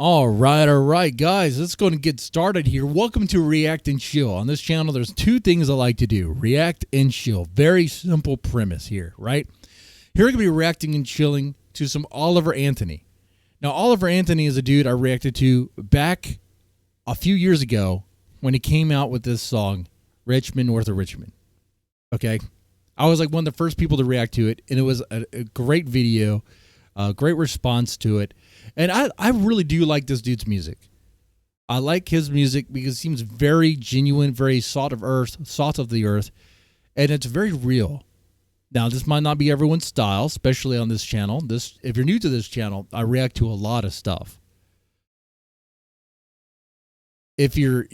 All right, guys. Let's go and get started here. Welcome to React and Chill. On this channel, there's two things I like to do. React and chill. Very simple premise here, right? Here we're going to be reacting and chilling to some Oliver Anthony. Now, Oliver Anthony is a dude I reacted to back a few years ago when he came out with this song, Richmond, North of Richmond. Okay? I was like one of the first people to react to it, and it was a great video, a great response to it. And I really do like this dude's music. I like his music because it seems very genuine, very salt of the earth, and it's very real. Now, this might not be everyone's style, especially on this channel. If you're new to this channel, I react to a lot of stuff. If you're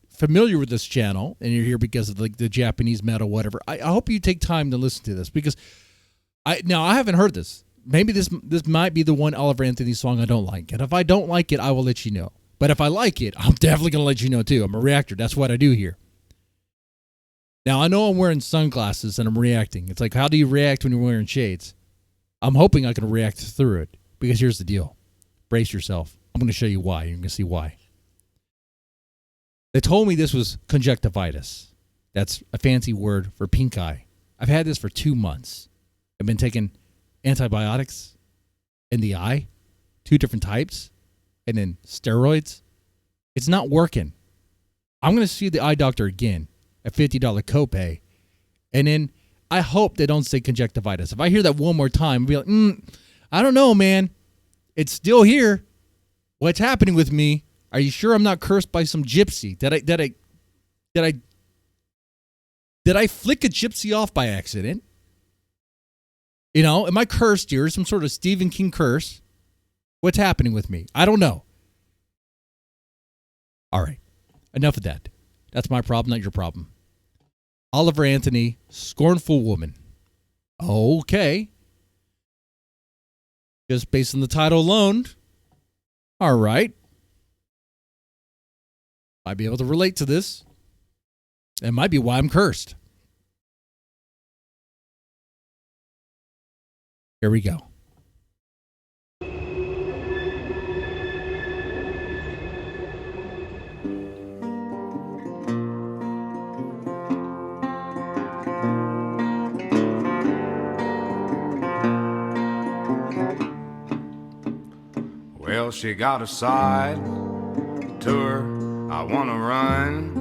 familiar with this channel and you're here because of like the Japanese metal, whatever, I hope you take time to listen to this because I haven't heard this. Maybe this might be the one Oliver Anthony song I don't like. And if I don't like it, I will let you know. But if I like it, I'm definitely going to let you know too. I'm a reactor. That's what I do here. Now, I know I'm wearing sunglasses and I'm reacting. It's like, how do you react when you're wearing shades? I'm hoping I can react through it because here's the deal. Brace yourself. I'm going to show you why. You're going to see why. They told me this was conjunctivitis. That's a fancy word for pink eye. I've had this for 2 months. I've been taking antibiotics in the eye, 2 different types, and then steroids. It's not working. I'm going to see the eye doctor again at $50 copay, and then I hope they don't say conjunctivitis. If I hear that one more time, I'll be like, I don't know, man. It's still here. What's happening with me? Are you sure I'm not cursed by some gypsy? Did I flick a gypsy off by accident? You know, am I cursed here? Some sort of Stephen King curse? What's happening with me? I don't know. All right. Enough of that. That's my problem, not your problem. Oliver Anthony, Scornful Woman. Okay. Just based on the title alone. All right. Might be able to relate to this. That might be why I'm cursed. Here we go. Well, she got a side to her I wanna run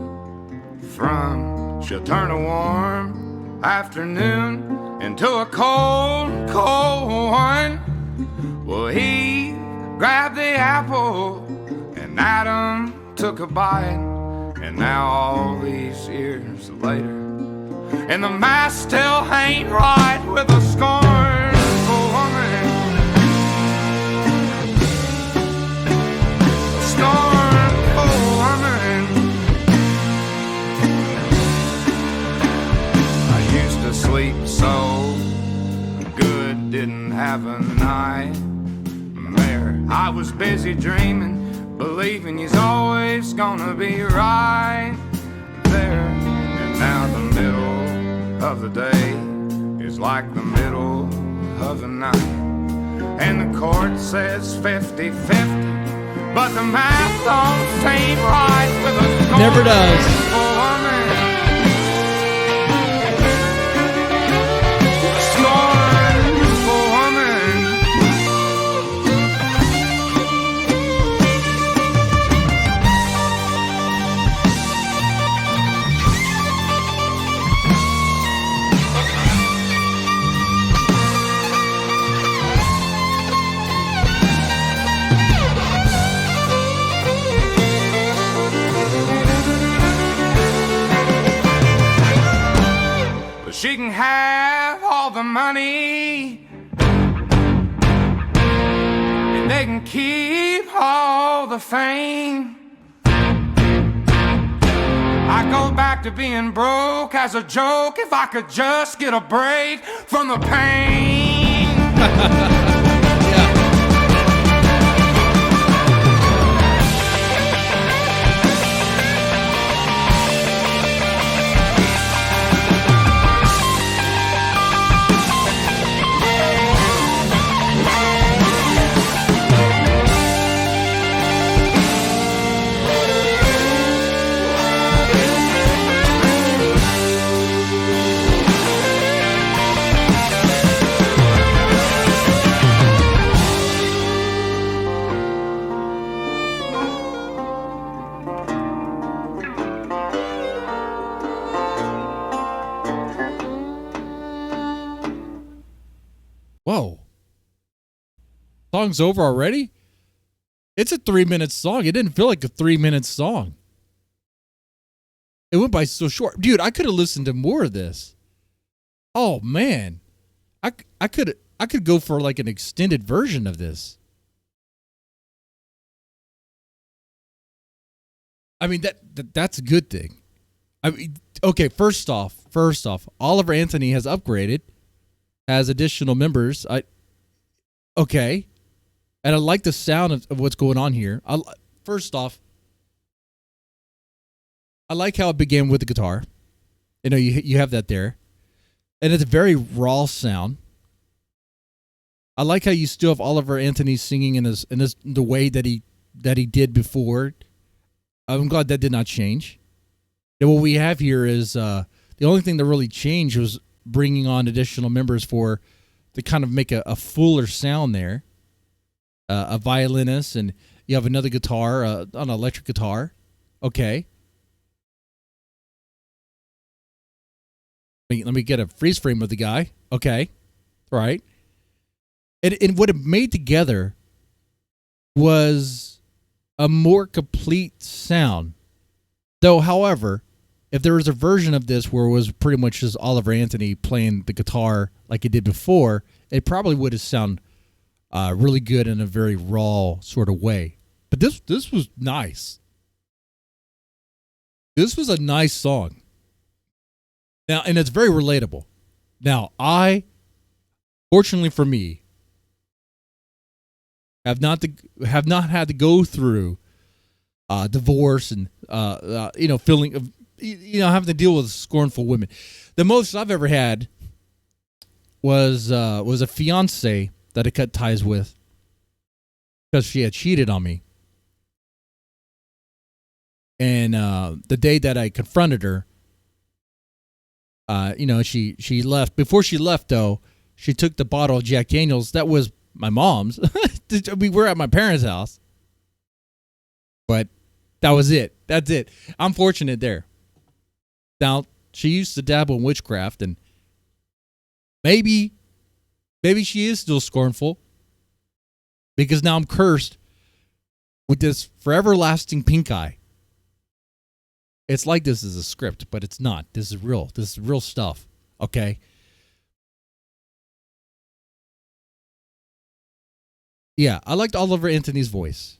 from. She'll turn a warm afternoon into a cold, cold one. Well, he grabbed the apple and Adam took a bite. And now all these years later, and the mask still ain't right with a scornful woman. A scornful woman. I used to sleep so good, didn't have a nightmare. I was busy dreaming, believing he's always gonna be right there. And now the middle of the day is like the middle of the night, and the court says 50-50, but the math don't seem right with a scornful Never does. woman. A scornful woman. She can have all the money, and they can keep all the fame. I go back to being broke as a joke if I could just get a break from the pain. song's over already? It's a 3-minute song. It didn't feel like a 3-minute song. It went by so short. Dude, I could have listened to more of this. Oh, man. I could go for like an extended version of this. I mean, that's a good thing. I mean, okay, first off, Oliver Anthony has upgraded, has additional members. Okay. And I like the sound of what's going on here. First off, I like how it began with the guitar. You know, you have that there. And it's a very raw sound. I like how you still have Oliver Anthony singing in the way that he did before. I'm glad that did not change. And what we have here is the only thing that really changed was bringing on additional members to kind of make a fuller sound there. A violinist, and you have another guitar, an electric guitar. Okay. Let me get a freeze frame of the guy. Okay. Right. And what it made together was a more complete sound. Though, however, if there was a version of this where it was pretty much just Oliver Anthony playing the guitar like he did before, it probably would have sounded really good in a very raw sort of way. But this was nice. This was a nice song. Now, and it's very relatable. Now, fortunately for me, have not had to go through divorce and feeling of having to deal with scornful women. The most I've ever had was a fiance that I cut ties with because she had cheated on me. And the day that I confronted her, she left. Before she left, though, she took the bottle of Jack Daniels. That was my mom's. We were at my parents' house. But that was it. That's it. I'm fortunate there. Now, she used to dabble in witchcraft, and maybe she is still scornful, because now I'm cursed with this forever lasting pink eye. It's like this is a script, but it's not. This is real. This is real stuff. Okay? Yeah, I liked Oliver Anthony's voice.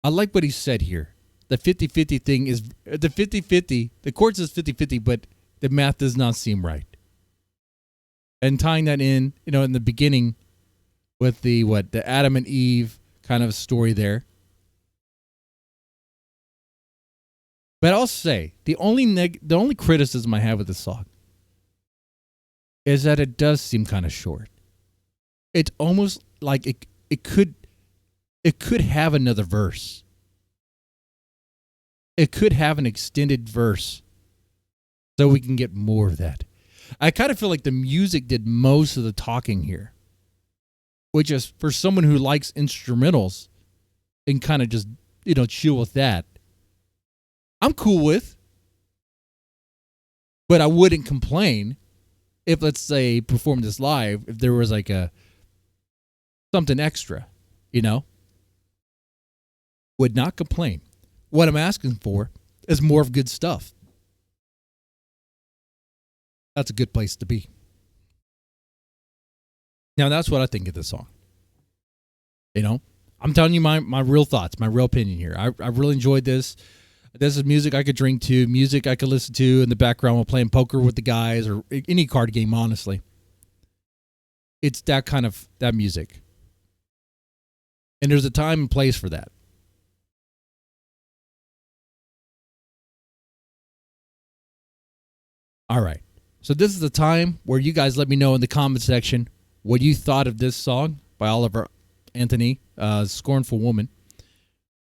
I like what he said here. The 50-50 thing is the 50-50. The chord says 50-50, but the math does not seem right. And tying that in the beginning with the Adam and Eve kind of story there. But I'll say the only criticism I have with the song is that it does seem kind of short. It's almost like it could have another verse. It could have an extended verse so we can get more of that. I kind of feel like the music did most of the talking here, which is for someone who likes instrumentals and kind of just, chill with that. I'm cool with, but I wouldn't complain if, let's say, performed this live, if there was like something extra, would not complain. What I'm asking for is more of good stuff. That's a good place to be. Now, that's what I think of this song. I'm telling you my real thoughts, my real opinion here. I really enjoyed this. This is music I could drink to, music I could listen to in the background while playing poker with the guys or any card game, honestly. It's that kind of that music. And there's a time and place for that. All right. So this is the time where you guys let me know in the comment section what you thought of this song by Oliver Anthony, Scornful Woman,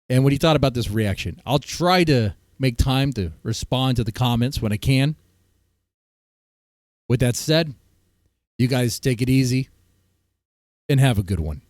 and what you thought about this reaction. I'll try to make time to respond to the comments when I can. With that said, you guys take it easy and have a good one.